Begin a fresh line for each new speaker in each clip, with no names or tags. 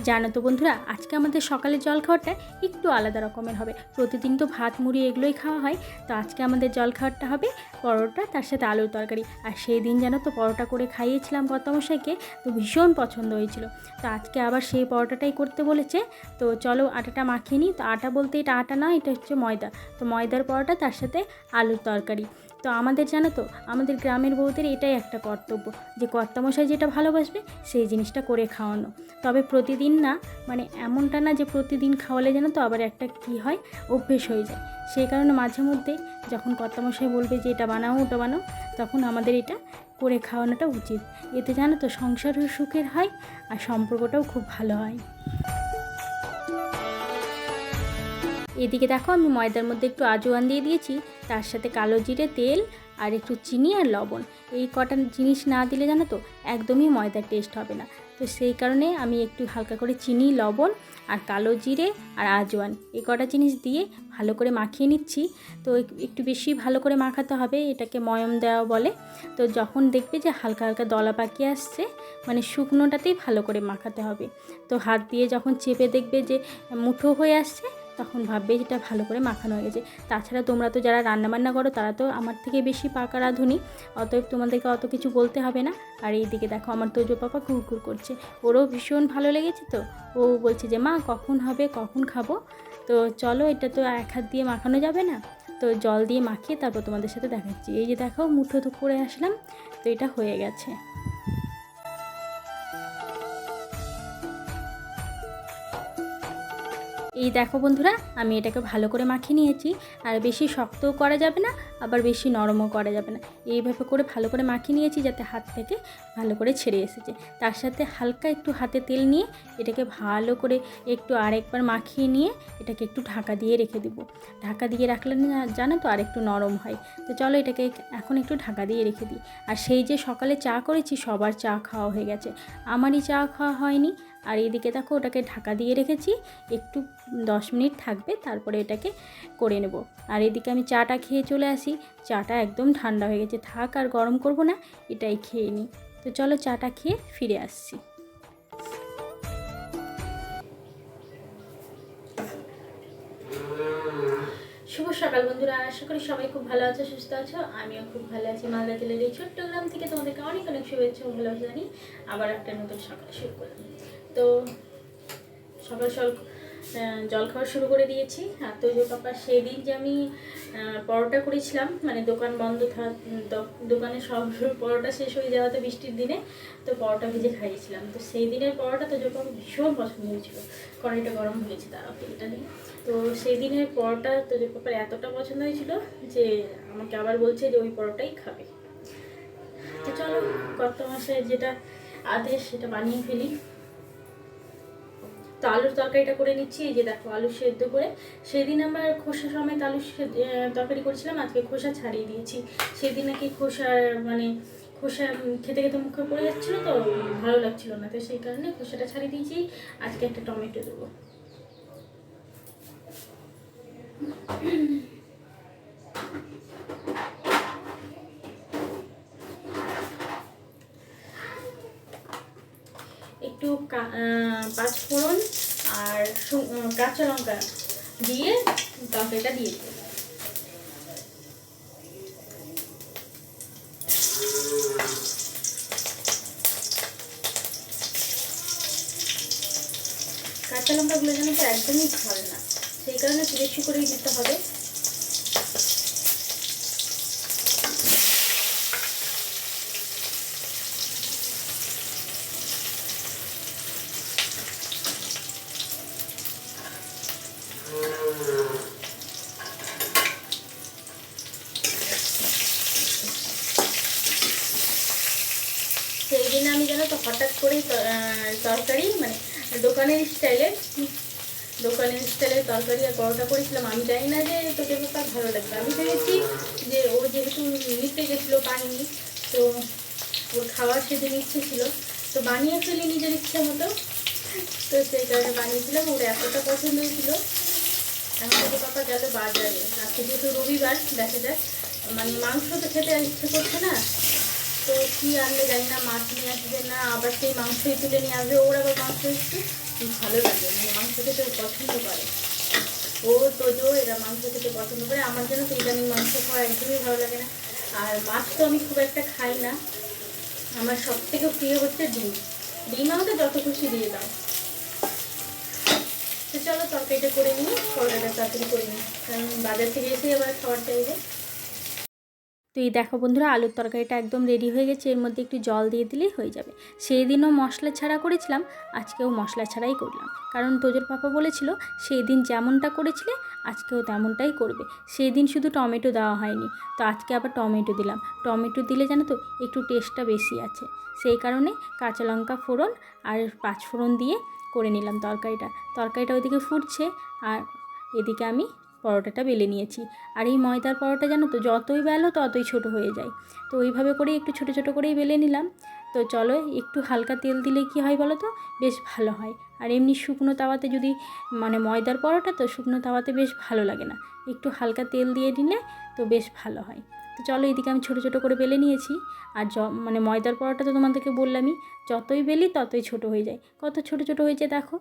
জানো তো বন্ধুরা, আজকে আমাদের সকালের জলখাবারটা একটু আলাদা রকমের হবে। প্রতিদিন তো ভাত মুড়ি এগুলোই খাওয়া হয়, তো আজকে আমাদের জলখাবারটা হবে পরোটা, তার সাথে আলুর তরকারি। আর সেই দিন জানো তো পরোটা করে খাইয়েছিলাম কর্তামশাইকে, তো ভীষণ পছন্দ হয়েছিল। তো আজকে আবার সেই পরোটাটাই করতে বলেছে। তো চলো আটাটা মাখিয়ে নিই। তো আটা বলতে এটা আটা না, এটা হচ্ছে ময়দা। তো ময়দার পরোটা, তার সাথে আলুর তরকারি। তো আমাদের জানো তো, আমাদের গ্রামের বউদের এটাই একটা কর্তব্য, যে কর্তামশাই যেটা ভালোবাসবে সেই জিনিসটা করে খাওয়ানো। তবে প্রতিদিন না, মানে এমনটা না যে প্রতিদিন খাওয়ালে জানো তো আবার একটা কি হয়, অভ্যেস হয়ে যায়। সেই কারণে মাঝে মধ্যে যখন কর্তামশাই বলবে যে এটা বানাও ওটা বানাও, তখন আমাদের এটা করে খাওয়ানোটা উচিত। এতে জানো তো সংসারও সুখের হয় আর সম্পর্কটাও খুব ভালো হয়। এদিকে দেখো, আমি ময়দার মধ্যে একটু আজওয়ান দিয়ে দিয়েছি, তার সাথে কালো জিরে, তেল আর একটু চিনি আর লবণ। এই কটা জিনিস না দিলে জানো তো একদমই ময়দার টেস্ট হবে না। তো সেই কারণে আমি একটু হালকা করে চিনি, লবণ আর কালো জিরে আর আজওয়ান এই কটা জিনিস দিয়ে ভালো করে মাখিয়ে নিচ্ছি। তো একটু বেশি ভালো করে মাখাতে হবে, এটাকে ময়ম দেওয়া বলে। তো যখন দেখবে যে হালকা হালকা দলা পাকিয়ে আসছে, মানে শুকনোটাতেই ভালো করে মাখাতে হবে। তো হাত দিয়ে যখন চেপে দেখবে যে মুঠো হয়ে আসছে, তখন ভাববে যেটা ভালো করে মাখানো হয়ে গেছে। তাছাড়া তোমরা তো যারা রান্নাবান্না করো তারা তো আমার থেকে বেশি পাকা রাঁধুনি, অতএব তোমাদেরকে অত কিছু বলতে হবে না। আর এই দিকে দেখো, আমার তোজো পাপা কুরকুর করছে, ওরও ভীষণ ভালো লেগেছে। তো ও বলছে যে মা কখন হবে, কখন খাবো। তো চলো, এটা তো এক হাত দিয়ে মাখানো যাবে না, তো জল দিয়ে মাখিয়ে তারপর তোমাদের সাথে দেখাচ্ছি। এই যে দেখো, মুঠো তো করে আসলাম, তো এটা হয়ে গেছে। এই দেখো বন্ধুরা, আমি এটাকে ভালো করে মাখিয়ে নিয়েছি। আর বেশি শক্তও করা যাবে না, আবার বেশি নরমও করা যাবে না। এইভাবে করে ভালো করে মাখিয়ে নিয়েছি যাতে হাত থেকে ভালো করে ছেড়ে এসেছে। তার সাথে হালকা একটু হাতে তেল নিয়ে এটাকে ভালো করে একটু আরেকবার মাখিয়ে নিয়ে এটাকে একটু ঢাকা দিয়ে রেখে দেবো। ঢাকা দিয়ে রাখলে না জানো তো আর একটু নরম হয়। তো চলো এটাকে এখন একটু ঢাকা দিয়ে রেখে দিই। আর সেই যে সকালে চা করেছি, সবার চা খাওয়া হয়ে গেছে, আমারই চা খাওয়া হয়নি। আর এইদিকে দেখো, ওটাকে ঢাকা দিয়ে রেখেছি, একটু 10 মিনিট থাকবে, তারপরে এটাকে করে নেব। আর এদিকে আমি চাটা খেয়ে চলে আসি। চাটা একদম ঠান্ডা হয়ে গেছে, থাক আর গরম করব না, এটাই খেয়ে নিই। তো চলো চাটা খেয়ে ফিরে আসছি। শুভ সকাল বন্ধুরা, আশা করি সবাই খুব ভালো আছো, সুস্থ আছো। আমিও খুব ভালো আছি। মালদা জেলার এই ছোট্ট গ্রাম থেকে তোমাদেরকে অনেক অনেক শুভেচ্ছা ও ভালোবাসা জানি। আবার একটা নতুন সকাল শুরু করলাম। তো সকাল সকাল জলখাবার শুরু করে দিয়েছি। আর তোজো পাপা সেই দিন যে আমি পরোটা করেছিলাম, মানে দোকান বন্ধ দোকানে সব পরোটা শেষ হয়ে যাওয়াতে বৃষ্টির দিনে, তো পরোটা ভেজে খাইয়েছিলাম। তো সেই দিনের পরোটা তোজো পাপা ভীষণ পছন্দ হয়েছিল। কড়াইটা গরম হয়েছে, তারা তেলটা নিয়ে। তো সেই দিনের পরোটা তোজো পাপার এতটা পছন্দ হয়েছিল যে আমাকে আবার বলছে যে ওই পরোটাই খাবে। তো চলো, গত মাসে যেটা আদেশ সেটা বানিয়ে ফেলি। তো আলুর তরকারিটা করে নিচ্ছি। এই যে দেখো, আলু সেদ্ধ করে, সেদিন আমার খোসা সমেত আলু তরকারি করেছিলাম, আজকে খোসা ছাড়িয়ে দিয়েছি। সেদিন নাকি খোসা খেতে খেতে মুখে পড়ে যাচ্ছিলো, তো ভালো লাগছিল না, তো সেই কারণে খোসাটা ছাড়িয়ে দিয়েছি। আজকে একটা টমেটো দেবো। একটু পাঁচফোড়ন আর কাঁচা লঙ্কা দিয়ে তরকারিটা দিয়ে দেবো। কাঁচা লঙ্কাগুলো যেন তো একদমই ঝাল না, সেই কারণে একটু বেশি করেই দিতে হবে। সেই দিন আমি জানো তো হঠাৎ করেই তরকারি, মানে দোকানের স্টাইলের তরকারি আর পরোটা করেছিলাম। আমি জানি না যে তোকে তার ভালো লাগবে। আমি ভেবেছি যে ও যেহেতু নিতে গেছিলো পানি, তো ওর খাওয়ার সেদিন ইচ্ছে ছিল, তো বানিয়ে ফেলি নিজের ইচ্ছে মতো। তো সেই কারণে বানিয়েছিলাম, ওর এতটা পছন্দ হয়েছিল। এখন তোকে পাপা গেল বাজারে, আজকে যেহেতু রবিবার, দেখা যাক, মানে মাংস তো খেতে ইচ্ছে করছে না, তো কী আনলে জানি না, মাছ নিয়ে আসবে না আবার সেই মাংসই তুলে নিয়ে আসবে, ওর আবার মাংস একটু খুব ভালো লাগে, মানে মাংস খেতে পছন্দ করে। ও তোজো এরা মাংস খেতে পছন্দ করে। আমার জন্য তো ইদানিং মাংস খাওয়া একদমই ভালো লাগে না। আর মাছ তো আমি খুব একটা খাই না। আমার সব থেকে প্রিয় হচ্ছে ডিম। ডিম আমাকে যত খুশি দিয়ে দাও। তো চলো তরকারিটা করে নিই, পরোটাটা তাড়াতাড়ি করে নিই, কারণ বাজার থেকে এসে আবার খাবার চাইবে। তো এই দেখো বন্ধুরা, আলুর তরকারিটা একদম রেডি হয়ে গেছে। এর মধ্যে একটু জল দিয়ে দিলেই হয়ে যাবে। সেই দিনও মশলা ছাড়া করেছিলাম, আজকেও মশলা ছাড়াই করলাম, কারণ তোজোর পাপা বলেছিল সেই দিন যেমনটা করেছিলে আজকেও তেমনটাই করবে। সেই দিন শুধু টমেটো দেওয়া হয়নি, তো আজকে আবার টমেটো দিলাম। টমেটো দিলে জানো তো একটু টেস্টটা বেশি আছে, সেই কারণে কাঁচা লঙ্কা ফোড়ন আর 5 ফোড়ন দিয়ে করে নিলাম তরকারিটা ওইদিকে ফুটছে, আর এদিকে আমি পরোটাটা বেলে নিয়েছি। আর এই ময়দার পরোটা জানো তো যতই বেলো ততই ছোট হয়ে যায়, তো ওইভাবে করেই একটু ছোট ছোট করেই বেলে নিলাম। তো চলো, একটু হালকা তেল দিলে কি হয় বলো তো, বেশ ভালো হয়। আর এমনি শুকনো তাওয়াতে যদি, মানে ময়দার পরোটা তো শুকনো তাওয়াতে বেশ ভালো লাগে না, একটু হালকা তেল দিয়ে নিলে তো বেশ ভালো হয়। তো চলো, এদিকে আমি ছোট ছোট করে বেলে নিয়েছি। আর মানে ময়দার পরোটা তো তোমাদেরকে বললামই, যতই বেলি ততই ছোট হয়ে যায়। কত ছোট ছোট হয়েছে দেখো।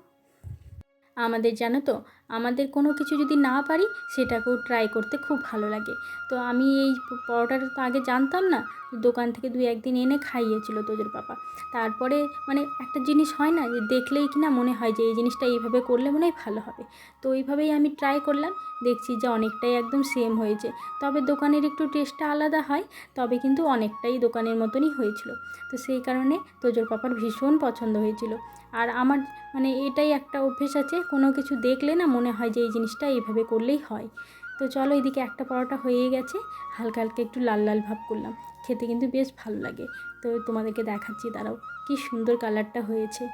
আমাদের জানো তো, আমাদের কোনো কিছু যদি না পারি সেটাকেও ট্রাই করতে খুব ভালো লাগে। তো আমি এই পরোটাটা তো আগে জানতাম না, দোকান থেকে 2-1 দিন এনে খাইয়েছিল তোজোর পাপা। তারপরে মানে একটা জিনিস হয় না যে দেখলেই কিনা মনে হয় যে এই জিনিসটা এইভাবে করলে মনে হয় ভালো হবে। তো ওইভাবেই আমি ট্রাই করলাম, দেখছি যে অনেকটাই একদম সেম হয়েছে। তবে দোকানের একটু টেস্টটা আলাদা হয়, তবে কিন্তু অনেকটাই দোকানের মতনই হয়েছিল। তো সেই কারণে তোজোর পাপার ভীষণ পছন্দ হয়েছিল। আর আমার মানে এটাই একটা অভ্যেস আছে, কোনো কিছু দেখলে না মনে হয় যে এই জিনিসটা এইভাবে করলেই হয়। তো চলো, এদিকে একটা পরোটা হয়ে গেছে, হালকা হালকা একটু লাল লাল ভাব করলাম, খেতে কিন্তু বেশ ভালো লাগে। তো তোমাদেরকে দেখাচ্ছি, দাঁড়াও, কি সুন্দর কালারটা হয়েছে।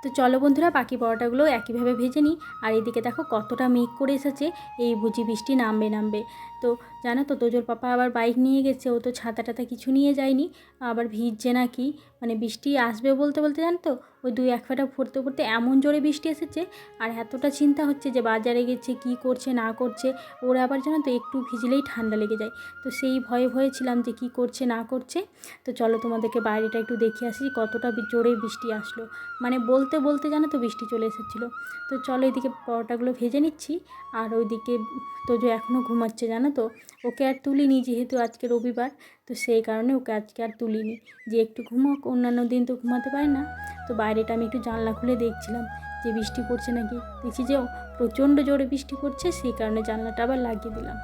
তো চলো বন্ধুরা, বাকি পরোটাগুলো একইভাবে ভেজে নিই। আর এদিকে দেখো কতটা মেঘ করে এসেছে, এই বুঝি বৃষ্টি নামবে। তো জানো তো, তোজোর পাপা আবার বাইক নিয়ে গেছে, ও তো ছাতা টাতা কিছু নিয়ে যায়নি, আবার ভিজছে নাকি, মানে বৃষ্টি আসবে বলতে বলতে জানো তো, ওই 2-1 ফোঁটা পড়তে পড়তে এমন জোরে বৃষ্টি এসেছে। আর এতটা চিন্তা হচ্ছে যে বাজারে গেছে কী করছে না করছে, ওরা আবার জানো তো একটু ভিজলেই ঠান্ডা লেগে যায়। তো সেই ভয়ে ছিলাম যে কী করছে না করছে। তো চলো তোমাদেরকে বাইরেটা একটু দেখিয়ে আসি কতটা জোরে বৃষ্টি আসলো, মানে বলতে বলতে জানো তো বৃষ্টি চলে এসেছিলো। তো চলো, এদিকে পরোটাগুলো ভেজে নিচ্ছি। আর ওইদিকে তোজো এখনও ঘুমাচ্ছে জানো তো, ওকে আর তুলিনি যেহেতু আজকে রবিবার, তো সেই কারণে ওকে আজকে আর তুলিনি, যে একটু ঘুমোক, অন্যান্য দিন তো ঘুমাতে পারে না। তো বাইরেটা আমি একটু জানলা খুলে দেখছিলাম যে বৃষ্টি পড়ছে নাকি, দেখছি যে প্রচণ্ড জোরে বৃষ্টি পড়ছে, সেই কারণে জানলাটা আবার লাগিয়ে দিলাম।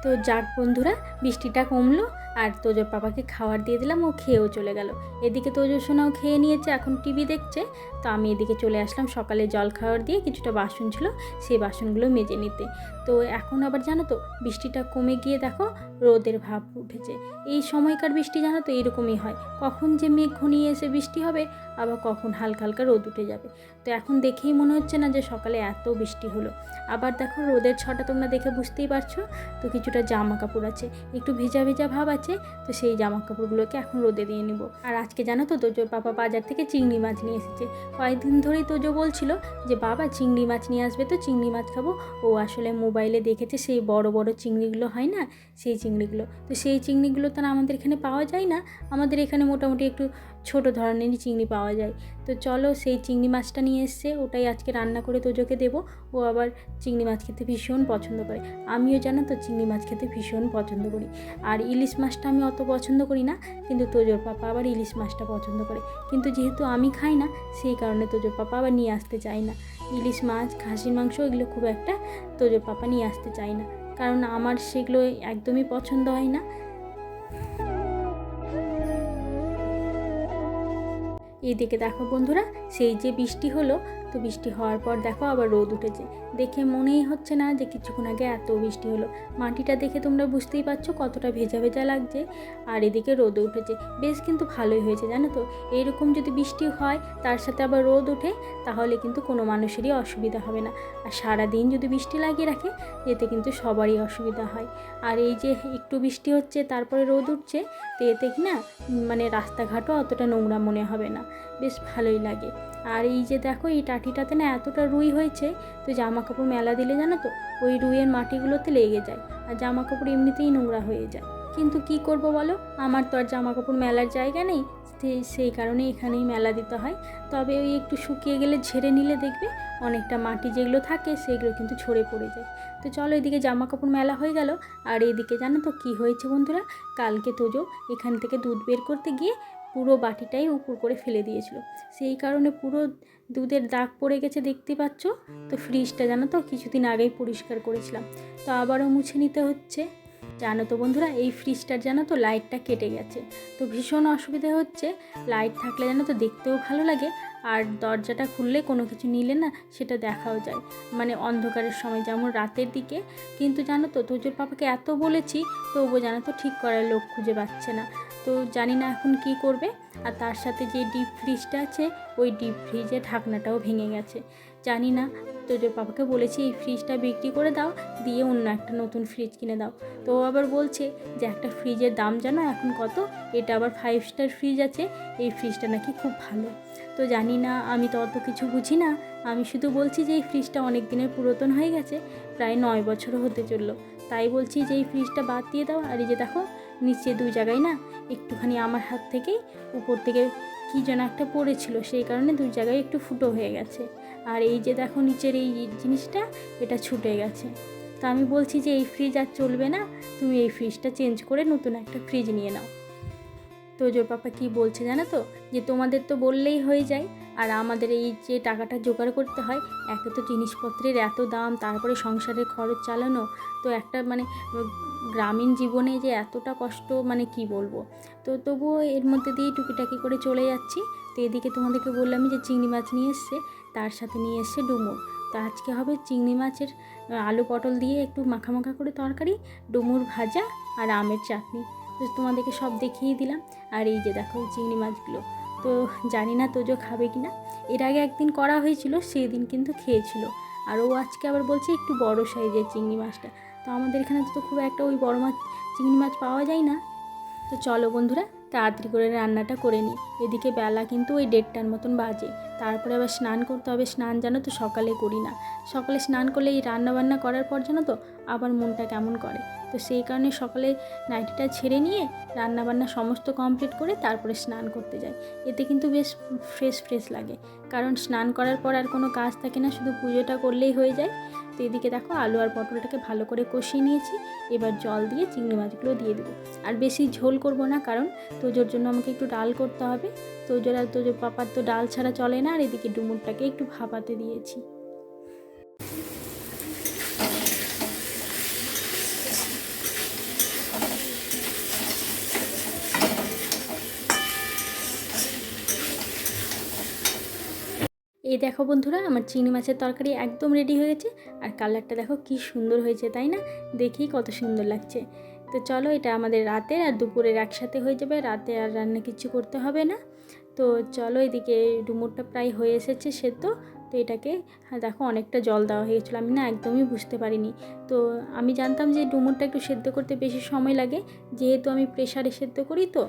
তো যাক বন্ধুরা, বৃষ্টিটা কমলো, আর তোজোর পাপাকে খাবার দিয়ে দিলাম, ও খেয়েও চলে গেল। এদিকে তোজো সোনাও খেয়ে নিয়েছে, এখন টিভি দেখছে। তো আমি এদিকে চলে আসলাম সকালে জল খাবার দিয়ে, কিছুটা বাসন ছিল সেই বাসনগুলো মেজে নিতে। তো এখন আবার জানো তো বৃষ্টিটা কমে গিয়ে দেখো রোদের ভাব উঠেছে। এই সময়কার বৃষ্টি জানো তো এরকমই হয়, কখন যে মেঘ ঘনিয়ে এসে বৃষ্টি হবে, আবার কখন হালকা হালকা রোদ উঠে যাবে। তো এখন দেখেই মনে হচ্ছে না যে সকালে এত বৃষ্টি হলো। আবার দেখো রোদের ছটা তোমরা দেখে বুঝতেই পারছো। তো কিছুটা জামা কাপড় আছে, একটু ভেজা ভেজা ভাব আছে, তো সেই জামা কাপড়গুলোকে এখন রোদে দিয়ে নিব। আর আজকে জানো তো তোজোর পাপা বাজার থেকে চিংড়ি মাছ নিয়ে এসেছে। কয়েকদিন ধরেই তোজো বলছিল যে বাবা চিংড়ি মাছ নিয়ে আসবে, তো চিংড়ি মাছ খাবো। ও আসলে মোবাইলে দেখেছে সেই বড় বড় চিংড়িগুলো হয় না, সেই চিংড়িগুলো, তো সেই চিংড়িগুলো তো আমাদের এখানে পাওয়া যায় না, আমাদের এখানে মোটামুটি একটু ছোট ধরনেরই চিংড়ি পাওয়া যায়। তো চলো, সেই চিংড়ি মাছটা নিয়ে এসছে, ওটাই আজকে রান্না করে তোজোকে দেবো। ও আবার চিংড়ি মাছ খেতে ভীষণ পছন্দ করে, আমিও জানো তো চিংড়ি মাছ খেতে ভীষণ পছন্দ করি। আর ইলিশ মাছটা আমি অত পছন্দ করি না, কিন্তু তোজোর পাপা আবার ইলিশ মাছটা পছন্দ করে। কিন্তু যেহেতু আমি খাই না, সেই কারণে তোজোর পাপা আবার নিয়ে আসতে চায় না। ইলিশ মাছ, খাসির মাংস এগুলো খুব একটা তোজোর পাপা নিয়ে আসতে চায় না, কারণ আমার সেগুলো একদমই পছন্দ হয় না। এইদিকে দেখো বন্ধুরা, সেই যে বৃষ্টি হলো, তো বৃষ্টি হওয়ার পর দেখো আবার রোদ উঠেছে। দেখে মনেই হচ্ছে না যে কিছুক্ষণ আগে এত বৃষ্টি হলো। মাটিটা দেখে তোমরা বুঝতেই পারছো কতটা ভেজা ভেজা লাগছে। আর এদিকে রোদও উঠেছে, বেশ কিন্তু ভালোই হয়েছে জানো তো। এইরকম যদি বৃষ্টি হয় তার সাথে আবার রোদ ওঠে তাহলে কিন্তু কোনো মানুষেরই অসুবিধা হবে না। আর সারাদিন যদি বৃষ্টি লাগিয়ে রাখে এতে কিন্তু সবারই অসুবিধা হয়। আর এই যে একটু বৃষ্টি হচ্ছে তারপরে রোদ উঠছে, তো এতে কি না মানে রাস্তাঘাটও অতটা নোংরা মনে হবে না, বেশ ভালোই লাগে। আর এই যে দেখো এই টাটিটাতে না এতটা রুই হয়েছে, তো জামা কাপড় মেলা দিলে জানো তো ওই রুইয়ের মাটিগুলোতে লেগে যায় আর জামা কাপড় এমনিতেই নোংরা হয়ে যায়। কিন্তু কি করব বলো, আমার তো আর জামা কাপড় মেলার জায়গা নেই, সেই কারণে এখানেই মেলা দিতে হয়। তবে ওই একটু শুকিয়ে গেলে ঝেড়ে নিলে দেখবে অনেকটা মাটি যেগুলো থাকে সেগুলো কিন্তু ঝরে পড়ে যায়। তো চলো এদিকে জামা কাপড় মেলা হয়ে গেল। আর এইদিকে জানো তো কী হয়েছে বন্ধুরা, কালকে তোজো এখান থেকে দুধ বের করতে গিয়ে পুরো বাটিটাই উপর করে ফেলে দিয়েছিল, সেই কারণে পুরো দুধের দাগ পড়ে গেছে দেখতে পাচ্ছ। তো ফ্রিজটা জানো তো কিছুদিন আগেই পরিষ্কার করেছিলাম, তো আবারও মুছে নিতে হচ্ছে। জানো তো বন্ধুরা এই ফ্রিজটার জানো তো লাইটটা কেটে গেছে, তো ভীষণ অসুবিধা হচ্ছে। লাইট থাকলে জানো তো দেখতেও ভালো লাগে, আর দরজাটা খুললে কোনো কিছু নিলে না সেটা দেখাও যায়, মানে অন্ধকারের সময় যেমন রাতের দিকে। কিন্তু জানো তো তোজোর পাপাকে এত বলেছি তবুও জানো তো ঠিক করার লোক খুঁজে পাচ্ছে না, তো জানি না এখন কি করবে। আর তার সাথে যে ডিপ ফ্রিজটা আছে ওই ডিপ ফ্রিজের ঢাকনাটাও ভেঙে গেছে। জানি না, তোজোর পাপাকে বলেছি এই ফ্রিজটা বিক্রি করে দাও, দিয়ে অন্য একটা নতুন ফ্রিজ কিনে দাও। তো ও আবার বলছে যে একটা ফ্রিজের দাম জানো এখন কত, এটা আবার 5 স্টার ফ্রিজ আছে, এই ফ্রিজটা নাকি খুব ভালো। তো জানি না, আমি তো অত কিছু বুঝি না, আমি শুধু বলছি যে এই ফ্রিজটা অনেক দিনের পুরাতন হয়ে গেছে, প্রায় 9 বছরও হতে চললো। তাই বলছি যে এই ফ্রিজটা বাদ দিয়ে দাও। আর এই যে দেখো নিচে 2 জায়গায় না একটুখানি আমার হাত থেকেই উপর থেকে কী যেন একটা পড়েছিল, সেই কারণে 2 জায়গায় একটু ফুটো হয়ে গেছে। আর এই যে দেখো নিচের এই জিনিসটা এটা ছুটে গেছে। তা আমি বলছি যে এই ফ্রিজ আর চলবে না, তুমি এই ফ্রিজটা চেঞ্জ করে নতুন একটা ফ্রিজ নিয়ে নাও। তোজোর পাপা কি বলছে জানো তো, যে তোমাদের তো বললেই হয়ে যায়, আর আমাদের এই যে টাকাটা জোগাড় করতে হয়, একে তো জিনিসপত্রের এত দাম, তারপরে সংসারের খরচ চালানো, তো একটা মানে গ্রামীণ জীবনে যে এতটা কষ্ট মানে কি বলবো। তো তবুও এর মধ্যে দিয়ে টুকিটাকি করে চলে যাচ্ছি। তো এদিকে তোমাদেরকে বললামই যে চিংড়ি মাছ নিয়ে এসছে, তার সাথে নিয়ে এসছে ডুমুর। তো আজকে হবে চিংড়ি মাছের আলু পটল দিয়ে একটু মাখা মাখা করে তরকারি, ডুমুর ভাজা আর আমের চাটনি। তো তোমাদেরকে সব দেখিয়ে দিলাম। আর এই যে দেখো এই চিংড়ি মাছগুলো, তো জানি না তোজো খাবে কি না। এর আগে একদিন করা হয়েছিল, সেই দিন কিন্তু খেয়েছিল। আর ও আজকে আবার বলছে একটু বড় সাইজের চিংড়ি মাছটা, তো আমাদের এখানে তো খুব একটা ওই বড় মাছ চিংড়ি মাছ পাওয়া যায় না। তো চলো বন্ধুরা তাড়াতাড়ি করে রান্নাটা করে নিই। এদিকে বেলা কিন্তু ওই 1:30টার মতন বাজে, তারপরে আবার স্নান করতে হবে। স্নান জানো তো সকালে করি না, সকালে স্নান করলে এই রান্নাবান্না করার পর জানো তো আবার মনটা কেমন করে। তো সেই কারণে সকালে নাইটিটা ছেড়ে নিয়ে রান্নাবান্না সমস্ত কমপ্লিট করে তারপরে স্নান করতে যাই, এতে কিন্তু বেশ ফ্রেশ ফ্রেশ লাগে। কারণ স্নান করার পর আর কোনো কাজ থাকে না, শুধু পুজোটা করলেই হয়ে যায়। তো এদিকে দেখো আলু আর পটলটাকে ভালো করে কষিয়ে নিয়েছি, এবার জল দিয়ে চিংড়ি মাছগুলো দিয়ে দেবো। আর বেশি ঝোল করব না, কারণ তোজোর জন্য আমাকে একটু ডাল করতে হবে। তোজোর আর তোজোর পাপার তো ডাল ছাড়া চলে না। আর এদিকে ডুমুরটাকে একটু ভাপাতে দিয়েছি। এই দেখো বন্ধুরা আমার চিংড়ি মাছের তরকারি একদম রেডি হয়ে গেছে, আর কালারটা দেখো কি সুন্দর হয়েছে তাই না, দেখেই কত সুন্দর লাগছে। তো চলো এটা আমাদের রাতের আর দুপুরের একসাথে হয়ে যাবে, রাতে আর রান্না কিছু করতে হবে না। তো চলো এদিকে ডুমুরটা প্রায় হয়ে এসেছে সেদ্ধ। তো এটাকে দেখো অনেকটা জল দেওয়া হয়ে গেছিলো, আমি না একদমই বুঝতে পারিনি। তো আমি জানতাম যে ডুমুরটা একটু সেদ্ধ করতে বেশি সময় লাগে, যেহেতু আমি প্রেশারে সেদ্ধ করি। তো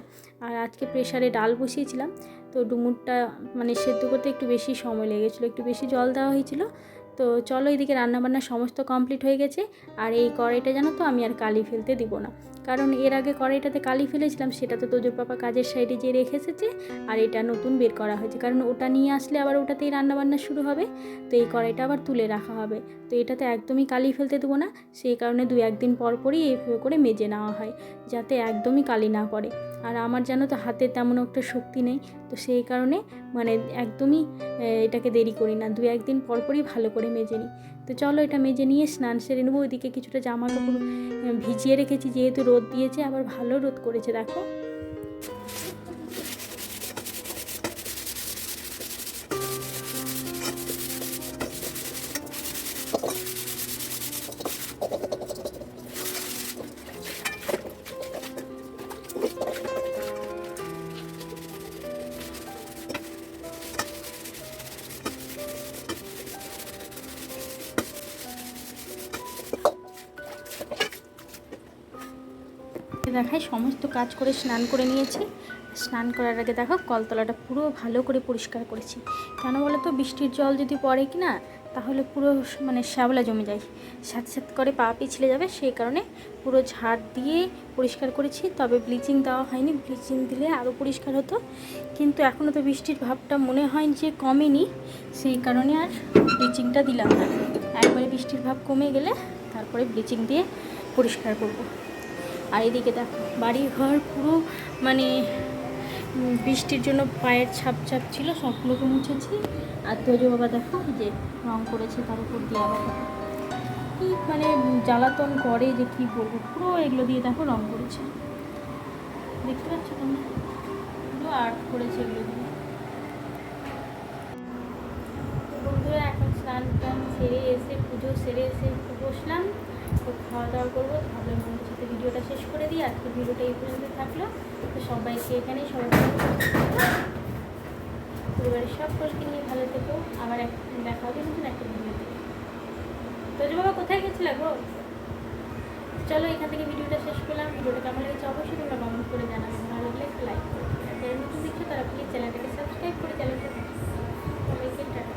আর আজকে প্রেশারে ডাল বসিয়েছিলাম, তো ডুমুরটা মানে সেদ্ধ করতে একটু বেশি সময় লেগেছিলো, একটু বেশি জল দেওয়া হয়েছিল। তো চলো এদিকে রান্নাবান্না সমস্ত কমপ্লিট হয়ে গেছে। আর এই কড়াইটা জানো তো আমি আর কালি ফেলতে দিব না, কারণ এর আগে কড়াইটাতে কালি ফেলেছিলাম, সেটা তো তোজোর পাপা কাজের সাইডে যেয়ে রেখে এসেছে। আর এটা নতুন বের করা হয়েছে, কারণ ওটা নিয়ে আসলে আবার ওটাতেই রান্নাবান্না শুরু হবে, তো এই কড়াইটা আবার তুলে রাখা হবে। তো এটাতে একদমই কালি ফেলতে দেবো না, সেই কারণে 2-1 দিন পর পরই এইভাবে করে মেজে নেওয়া হয়, যাতে একদমই কালি না পড়ে। আর আমার জানো তো হাতে তেমন একটা শক্তি নেই, তো সেই কারণে মানে একদমই এটাকে দেরি করি না, 2-1 দিন পর পরই ভালো করে মেজে নিই। তো চলো এটা মেজে নিয়ে স্নান সেরে নেবো। ওইদিকে কিছুটা জামা কাপড় ভিজিয়ে রেখেছি, যেহেতু রোদ দিয়েছে, আবার ভালো রোদ করেছে দেখো। দেখাই, সমস্ত কাজ করে স্নান করে নিয়েছি। স্নান করার আগে দেখো কলতলাটা পুরো ভালো করে পরিষ্কার করেছি। কেন বলো তো, বৃষ্টির জল যদি পড়ে কি না, তাহলে পুরো মানে শ্যাওলা জমে যায়, সাথে সাথে করে পা পিছলে যাবে, সেই কারণে পুরো ঝাড় দিয়ে পরিষ্কার করেছি। তবে ব্লিচিং দেওয়া হয়নি, ব্লিচিং দিলে আরও পরিষ্কার হতো, কিন্তু এখনও তো বৃষ্টির ভাবটা মনে হয় যে কমেনি, সেই কারণে আর ব্লিচিংটা দিলাম না। একবারে বৃষ্টির ভাব কমে গেলে তারপরে ব্লিচিং দিয়ে পরিষ্কার করব। আর এদিকে দেখো বাড়ি ঘর পুরো মানে বৃষ্টির জন্য পায়ের ছাপ ছাপ ছিল, সবগুলোকে মুছেছি। আর তোজো বাবা দেখো যে রং করেছে, তার উপর দিয়ে আবার কি মানে জ্বালাতন করে যে কী বলবো, পুরো এগুলো দিয়ে দেখো রং করেছে, দেখতে পাচ্ছ তোমরা, পুরো আর্ট করেছে এগুলো দিয়ে। বন্ধুরা এখন স্নান টান সেরে এসে, পুজো সেরে এসে একটু বসলাম, তো খাওয়া দাওয়া করবো। ভাবলাম বন্ধুর সাথে ভিডিওটা শেষ করে দিই। আজকে ভিডিওটা এই পর্যন্ত থাকলো। তো সবাইকে এখানেই, সবাই পরিবারের সকলকে নিয়ে ভালো থেকো। আবার দেখা হবে নতুন একটা ভিডিওতে। তো যে বাবা কোথায় গেছিলে গো? চলো এখান থেকে ভিডিওটা শেষ করলাম। ভিডিওটা কেমন লেগেছে অবশ্যই তোমরা কমেন্ট করে জানাবে, ভালো লাগলে একটা লাইক করবে। যারা নতুন দেখছো তারা প্লিজ চ্যানেলটাকে সাবস্ক্রাইব করে চ্যানেলটা সবাইকে টাটা।